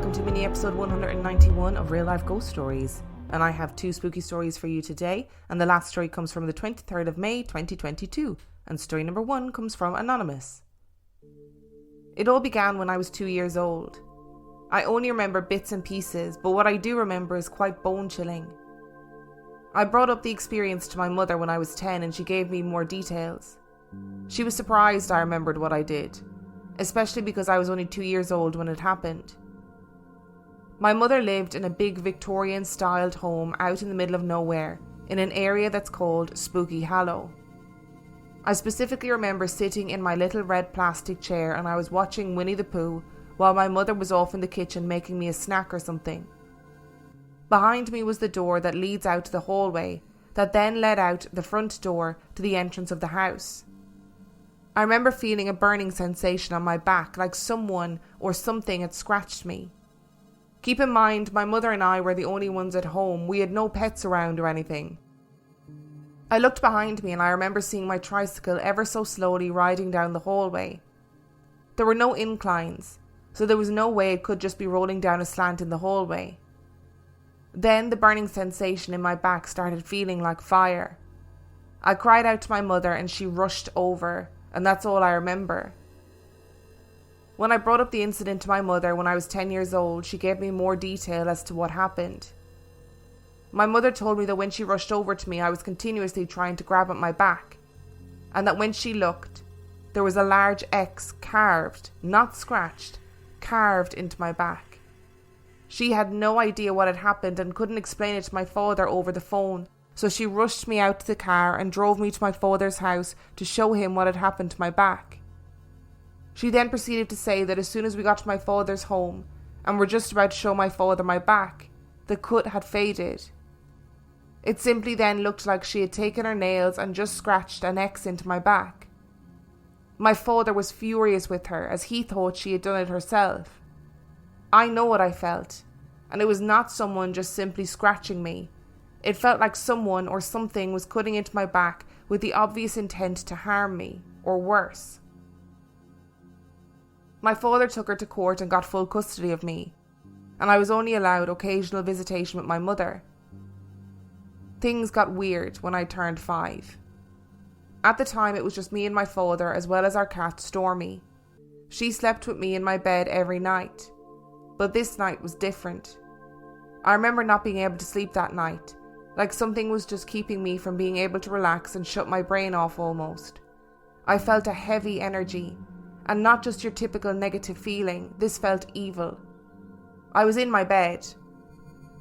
welcome to mini episode 191 of Real Life Ghost Stories. And I have two spooky stories for you today, and the last story comes from the 23rd of May 2022, and story number 1 comes from Anonymous. It all began when I was 2 years old. I only remember bits and pieces, but what I do remember is quite bone-chilling. I brought up the experience to my mother when I was 10 and she gave me more details. She was surprised I remembered what I did, especially because I was only 2 years old when it happened. My mother lived in a big Victorian-styled home out in the middle of nowhere, in an area that's called Spooky Hollow. I specifically remember sitting in my little red plastic chair and I was watching Winnie the Pooh while my mother was off in the kitchen making me a snack or something. Behind me was the door that leads out to the hallway, that then led out the front door to the entrance of the house. I remember feeling a burning sensation on my back, like someone or something had scratched me. Keep in mind, my mother and I were the only ones at home. We had no pets around or anything. I looked behind me and I remember seeing my tricycle ever so slowly riding down the hallway. There were no inclines, so there was no way it could just be rolling down a slant in the hallway. Then the burning sensation in my back started feeling like fire. I cried out to my mother and she rushed over, and that's all I remember. When I brought up the incident to my mother when I was 10 years old, she gave me more detail as to what happened. My mother told me that when she rushed over to me, I was continuously trying to grab at my back, and that when she looked, there was a large X carved, not scratched, carved into my back. She had no idea what had happened and couldn't explain it to my father over the phone, so she rushed me out to the car and drove me to my father's house to show him what had happened to my back. She then proceeded to say that as soon as we got to my father's home and were just about to show my father my back, the cut had faded. It simply then looked like she had taken her nails and just scratched an X into my back. My father was furious with her as he thought she had done it herself. I know what I felt, and it was not someone just simply scratching me. It felt like someone or something was cutting into my back with the obvious intent to harm me, or worse. My father took her to court and got full custody of me, and I was only allowed occasional visitation with my mother. Things got weird when I turned 5. At the time it was just me and my father as well as our cat Stormy. She slept with me in my bed every night, but this night was different. I remember not being able to sleep that night, like something was just keeping me from being able to relax and shut my brain off almost. I felt a heavy energy, and not just your typical negative feeling, this felt evil. I was in my bed.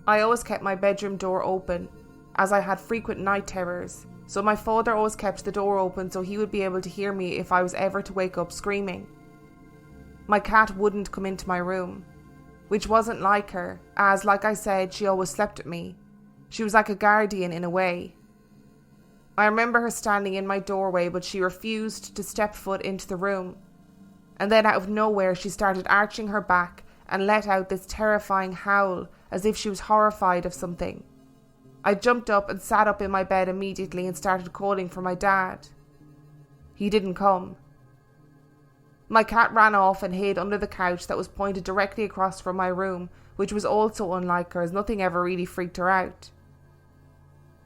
I always kept my bedroom door open, as I had frequent night terrors, so my father always kept the door open so he would be able to hear me if I was ever to wake up screaming. My cat wouldn't come into my room, which wasn't like her, as, like I said, she always slept with me. She was like a guardian in a way. I remember her standing in my doorway, but she refused to step foot into the room. And then out of nowhere she started arching her back and let out this terrifying howl as if she was horrified of something. I jumped up and sat up in my bed immediately and started calling for my dad. He didn't come. My cat ran off and hid under the couch that was pointed directly across from my room, which was also unlike her as nothing ever really freaked her out.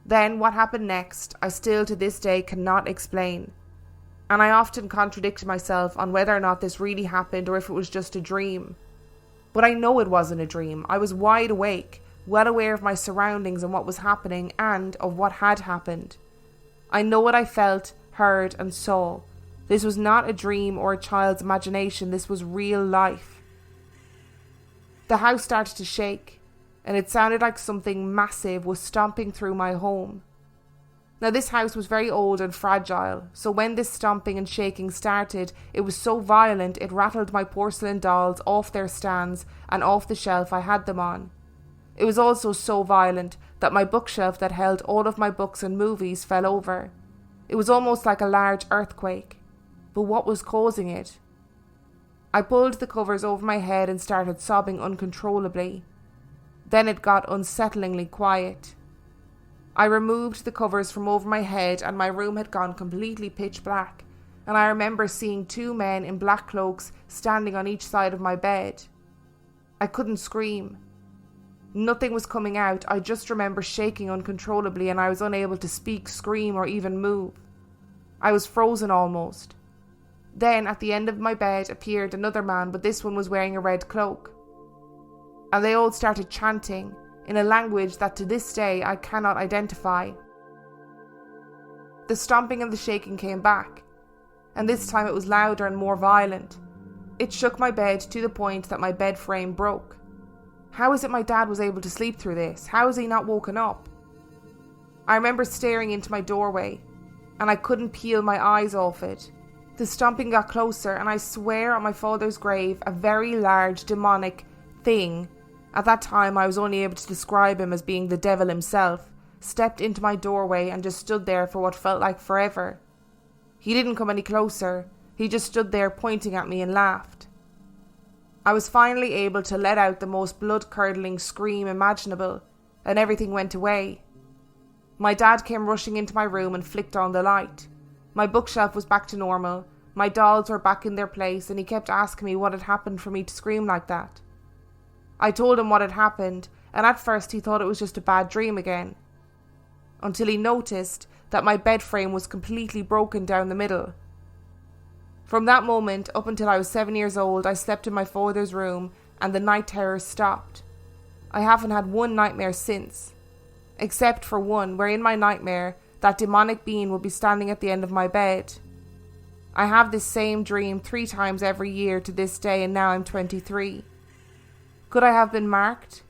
Then what happened next, I still to this day cannot explain. And I often contradict myself on whether or not this really happened or if it was just a dream. But I know it wasn't a dream. I was wide awake, well aware of my surroundings and what was happening and of what had happened. I know what I felt, heard and saw. This was not a dream or a child's imagination. This was real life. The house started to shake, and it sounded like something massive was stomping through my home. Now this house was very old and fragile, so when this stomping and shaking started, it was so violent it rattled my porcelain dolls off their stands and off the shelf I had them on. It was also so violent that my bookshelf that held all of my books and movies fell over. It was almost like a large earthquake. But what was causing it? I pulled the covers over my head and started sobbing uncontrollably. Then it got unsettlingly quiet. I removed the covers from over my head and my room had gone completely pitch black, and I remember seeing 2 men in black cloaks standing on each side of my bed. I couldn't scream. Nothing was coming out. I just remember shaking uncontrollably and I was unable to speak, scream, or even move. I was frozen almost. Then, at the end of my bed, appeared another man, but this one was wearing a red cloak. And they all started chanting in a language that to this day I cannot identify. The stomping and the shaking came back, and this time it was louder and more violent. It shook my bed to the point that my bed frame broke. How is it my dad was able to sleep through this? How is he not woken up? I remember staring into my doorway, and I couldn't peel my eyes off it. The stomping got closer, and I swear on my father's grave, a very large demonic thing, at that time I was only able to describe him as being the devil himself, stepped into my doorway and just stood there for what felt like forever. He didn't come any closer. He just stood there pointing at me and laughed. I was finally able to let out the most blood-curdling scream imaginable, and everything went away. My dad came rushing into my room and flicked on the light. My bookshelf was back to normal, my dolls were back in their place, and he kept asking me what had happened for me to scream like that. I told him what had happened, and at first he thought it was just a bad dream again. Until he noticed that my bed frame was completely broken down the middle. From that moment, up until I was 7 years old, I slept in my father's room and the night terrors stopped. I haven't had one nightmare since. Except for one, where in my nightmare, that demonic being would be standing at the end of my bed. I have this same dream 3 times every year to this day, and now I'm 23. Could I have been marked?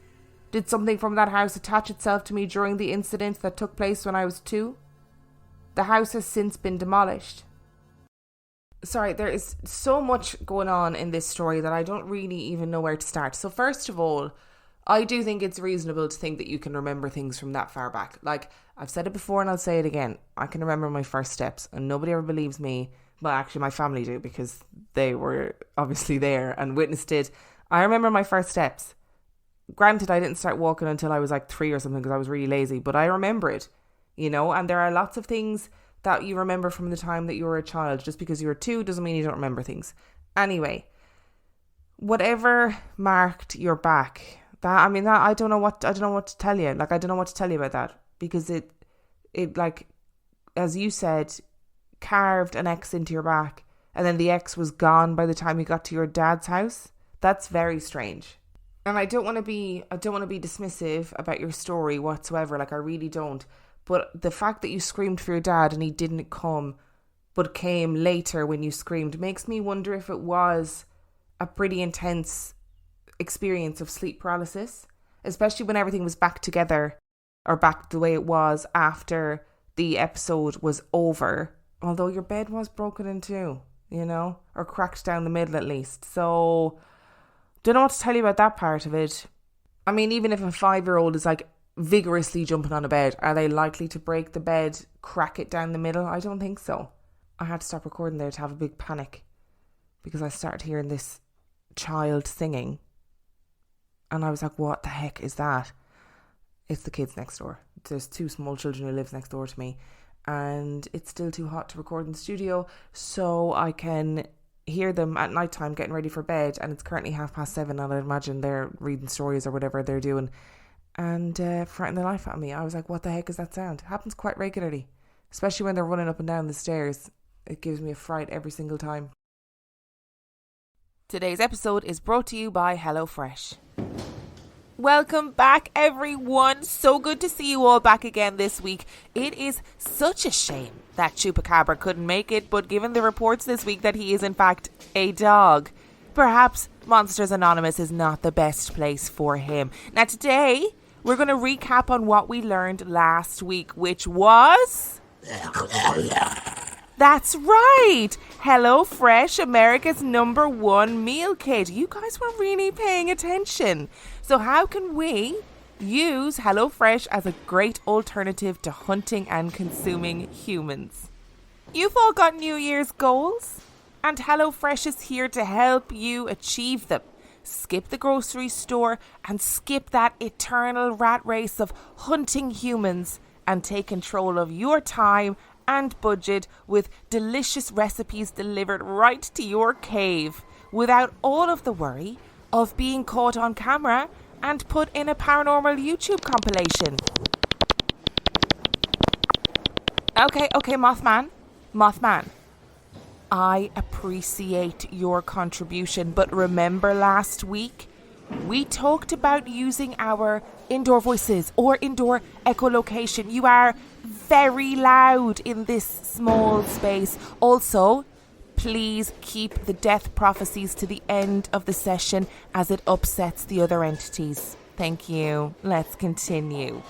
Did something from that house attach itself to me during the incident that took place when I was 2? The house has since been demolished. Sorry, there is so much going on in this story that I don't really even know where to start. So first of all, I do think it's reasonable to think that you can remember things from that far back. Like, I've said it before and I'll say it again. I can remember my first steps and nobody ever believes me. Well, actually my family do because they were obviously there and witnessed it. I remember my first steps. Granted, I didn't start walking until I was like 3 or something because I was really lazy, but I remember it, you know, and there are lots of things that you remember from the time that you were a child. Just because you were 2 doesn't mean you don't remember things. Anyway, whatever marked your back, I don't know what to tell you. Like, I don't know what to tell you about that, because it like, as you said, carved an X into your back, and then the X was gone by the time you got to your dad's house. That's very strange. And I don't want to be dismissive about your story whatsoever. Like, I really don't. But the fact that you screamed for your dad and he didn't come, but came later when you screamed, makes me wonder if it was a pretty intense experience of sleep paralysis, especially when everything was back together, or back the way it was after the episode was over. Although your bed was broken in 2, you know, or cracked down the middle at least. So, don't know what to tell you about that part of it. I mean, even if a 5-year-old is like vigorously jumping on a bed, are they likely to break the bed, crack it down the middle? I don't think so. I had to stop recording there to have a big panic because I started hearing this child singing and I was like, what the heck is that? It's the kids next door. There's 2 small children who live next door to me, and it's still too hot to record in the studio, so I can hear them at night time getting ready for bed, and it's currently 7:30, and I imagine they're reading stories or whatever they're doing, and frightened the life out of me. I was like, what the heck is that sound? It happens quite regularly, especially when they're running up and down the stairs. It gives me a fright every single time. Today's episode is brought to you by HelloFresh. Welcome back, everyone. So good to see you all back again this week. It is such a shame that Chupacabra couldn't make it, but given the reports this week that he is in fact a dog, perhaps Monsters Anonymous is not the best place for him. Now today, we're going to recap on what we learned last week, which was... That's right! HelloFresh, America's #1 meal kit. You guys were really paying attention. So how can we use HelloFresh as a great alternative to hunting and consuming humans? You've all got New Year's goals, and HelloFresh is here to help you achieve them. Skip the grocery store and skip that eternal rat race of hunting humans and take control of your time and budget with delicious recipes delivered right to your cave without all of the worry of being caught on camera and put in a paranormal YouTube compilation. Okay, Mothman. I appreciate your contribution, but remember last week we talked about using our indoor voices or indoor echolocation. You are very loud in this small space. Also, please keep the death prophecies to the end of the session as it upsets the other entities. Thank you. Let's continue.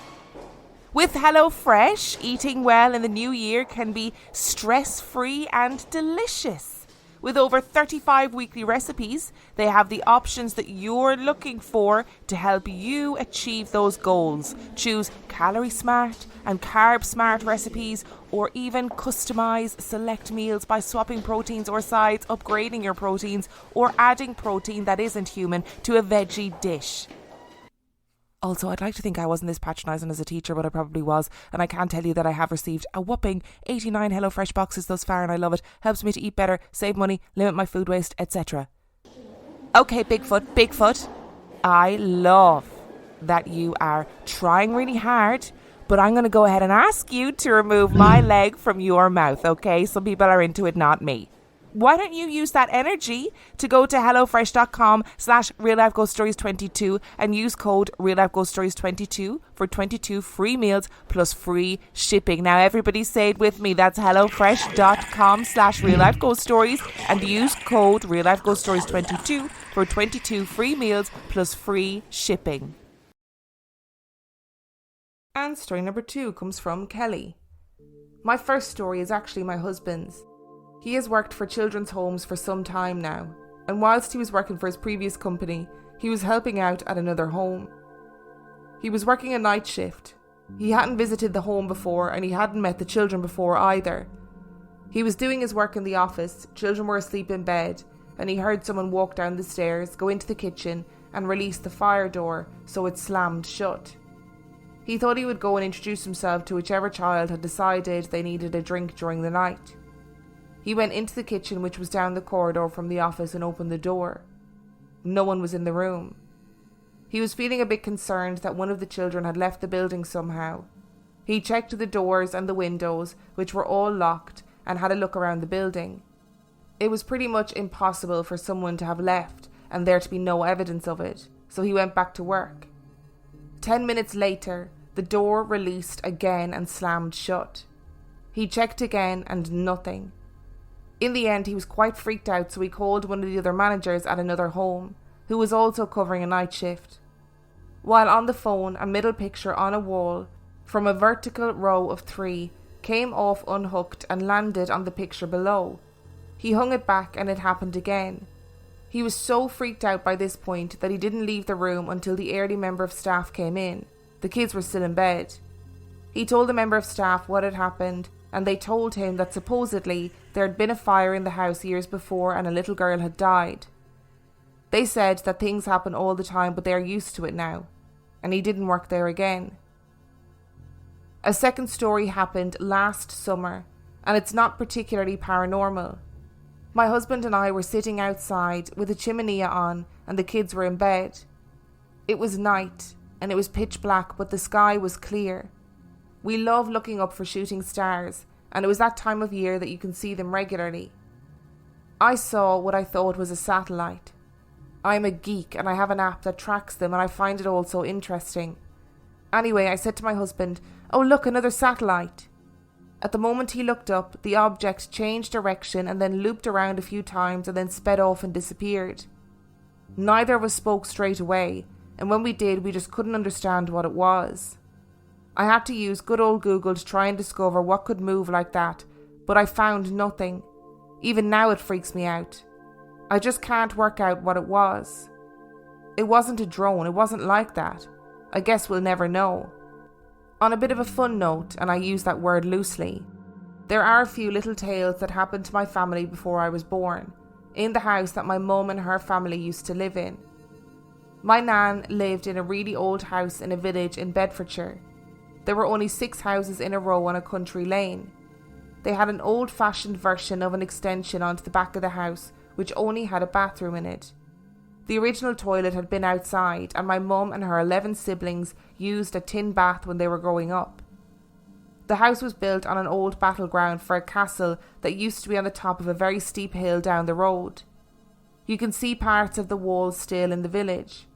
With HelloFresh, eating well in the new year can be stress-free and delicious. With over 35 weekly recipes, they have the options that you're looking for to help you achieve those goals. Choose calorie smart and carb smart recipes, or even customize select meals by swapping proteins or sides, upgrading your proteins, or adding protein that isn't human to a veggie dish. Also, I'd like to think I wasn't this patronising as a teacher, but I probably was. And I can tell you that I have received a whopping 89 HelloFresh boxes thus far, and I love it. Helps me to eat better, save money, limit my food waste, etc. Okay, Bigfoot. I love that you are trying really hard, but I'm going to go ahead and ask you to remove my leg from your mouth, okay? Some people are into it, not me. Why don't you use that energy to go to hellofresh.com/reallifeghoststories22 and use code reallifeghoststories22 for 22 free meals plus free shipping. Now everybody say it with me. That's hellofresh.com/reallifeghoststories and use code reallifeghoststories22 for 22 free meals plus free shipping. And story number 2 comes from Kelly. My first story is actually my husband's. He has worked for children's homes for some time now, and whilst he was working for his previous company, he was helping out at another home. He was working a night shift. He hadn't visited the home before, and he hadn't met the children before either. He was doing his work in the office, children were asleep in bed, and he heard someone walk down the stairs, go into the kitchen, and release the fire door so it slammed shut. He thought he would go and introduce himself to whichever child had decided they needed a drink during the night. He went into the kitchen, which was down the corridor from the office, and opened the door. No one was in the room. He was feeling a bit concerned that one of the children had left the building somehow. He checked the doors and the windows, which were all locked, and had a look around the building. It was pretty much impossible for someone to have left and there to be no evidence of it, so he went back to work. 10 minutes later, the door released again and slammed shut. He checked again and nothing. In the end, he was quite freaked out, so he called one of the other managers at another home, who was also covering a night shift. While on the phone, a middle picture on a wall from a vertical row of 3 came off unhooked and landed on the picture below. He hung it back and it happened again. He was so freaked out by this point that he didn't leave the room until the early member of staff came in. The kids were still in bed. He told the member of staff what had happened, and they told him that supposedly there had been a fire in the house years before and a little girl had died. They said that things happen all the time, but they are used to it now, and he didn't work there again. A second story happened last summer, and it's not particularly paranormal. My husband and I were sitting outside with a chimney on, and the kids were in bed. It was night, and it was pitch black, but the sky was clear. We love looking up for shooting stars, and it was that time of year that you can see them regularly. I saw what I thought was a satellite. I'm a geek and I have an app that tracks them, and I find it all so interesting. Anyway, I said to my husband, "Oh look, another satellite." At the moment he looked up, the object changed direction and then looped around a few times and then sped off and disappeared. Neither of us spoke straight away, and when we did, we just couldn't understand what it was. I had to use good old Google to try and discover what could move like that, but I found nothing. Even now it freaks me out. I just can't work out what it was. It wasn't a drone, it wasn't like that. I guess we'll never know. On a bit of a fun note, and I use that word loosely, there are a few little tales that happened to my family before I was born, in the house that my mum and her family used to live in. My nan lived in a really old house in a village in Bedfordshire. There were only 6 houses in a row on a country lane. They had an old-fashioned version of an extension onto the back of the house, which only had a bathroom in it. The original toilet had been outside, and my mum and her 11 siblings used a tin bath when they were growing up. The house was built on an old battleground for a castle that used to be on the top of a very steep hill down the road. You can see parts of the walls still in the village.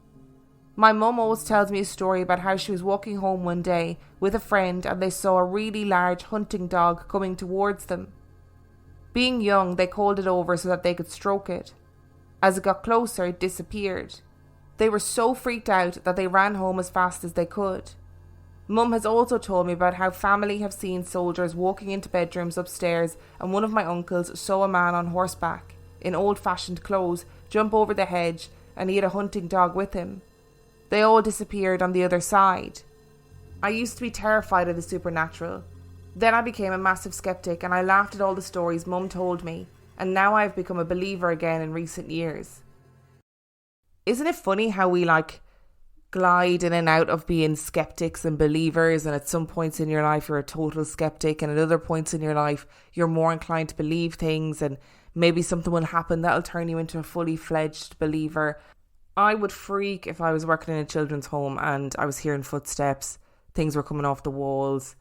My mum always tells me a story about how she was walking home one day with a friend and they saw a really large hunting dog coming towards them. Being young, they called it over so that they could stroke it. As it got closer, it disappeared. They were so freaked out that they ran home as fast as they could. Mum has also told me about how family have seen soldiers walking into bedrooms upstairs, and one of my uncles saw a man on horseback, in old-fashioned clothes, jump over the hedge, and he had a hunting dog with him. They all disappeared on the other side. I used to be terrified of the supernatural. Then I became a massive skeptic and I laughed at all the stories Mum told me, and now I have become a believer again in recent years. Isn't it funny how we glide in and out of being skeptics and believers, and at some points in your life you're a total skeptic, and at other points in your life you're more inclined to believe things, and maybe something will happen that'll turn you into a fully fledged believer. I would freak if I was working in a children's home and I was hearing footsteps, things were coming off the walls.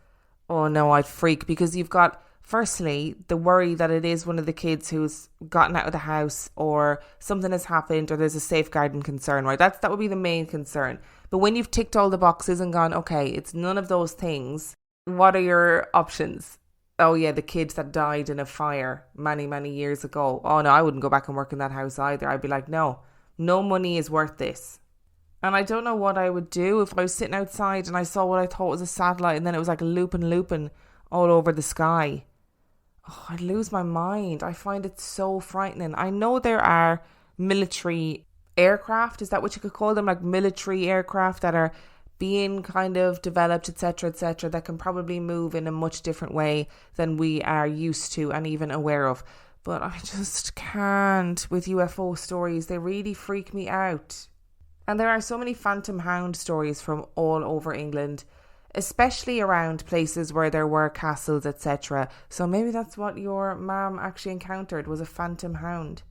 Oh no, I'd freak, because you've got, firstly, the worry that it is one of the kids who's gotten out of the house, or something has happened, or there's a safeguarding concern, right? That would be the main concern. But when you've ticked all the boxes and gone, okay, it's none of those things, what are your options? Oh yeah, the kids that died in a fire many, many years ago. Oh no, I wouldn't go back and work in that house either. I'd be like, no money is worth this. And I don't know what I would do if I was sitting outside and I saw what I thought was a satellite and then it was like looping all over the sky. Oh, I'd lose my mind. I find it so frightening. I know there are military aircraft, is that what you could call them? Like military aircraft that are being kind of developed, etc., that can probably move in a much different way than we are used to and even aware of. But I just can't with UFO stories. They really freak me out. And there are so many phantom hound stories from all over England, especially around places where there were castles, etc. So maybe that's what your mum actually encountered, was a phantom hound.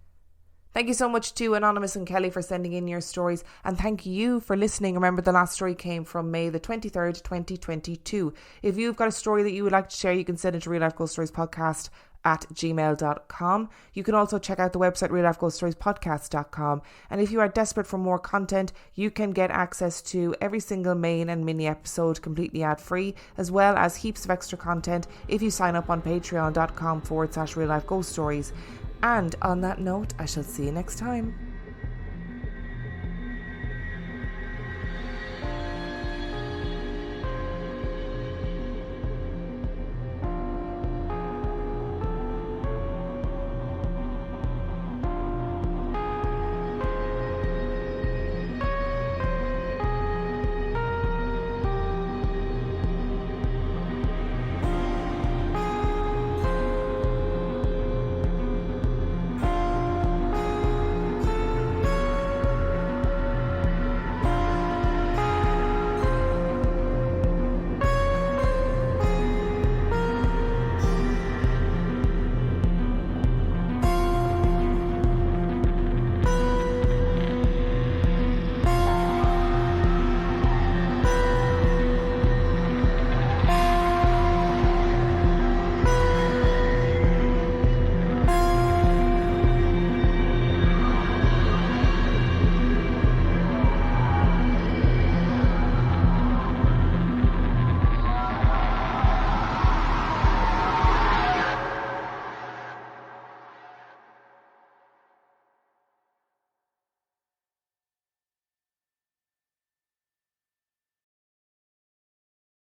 Thank you so much to Anonymous and Kelly for sending in your stories, and thank you for listening. Remember, the last story came from May the 23rd, 2022. If you've got a story that you would like to share, you can send it to reallifeghost-stories-podcast@gmail.com. You can also check out the website reallifeghost-stories-podcast.com, and if you are desperate for more content, you can get access to every single main and mini episode completely ad-free, as well as heaps of extra content if you sign up on patreon.com/reallifeghost stories. And on that note, I shall see you next time.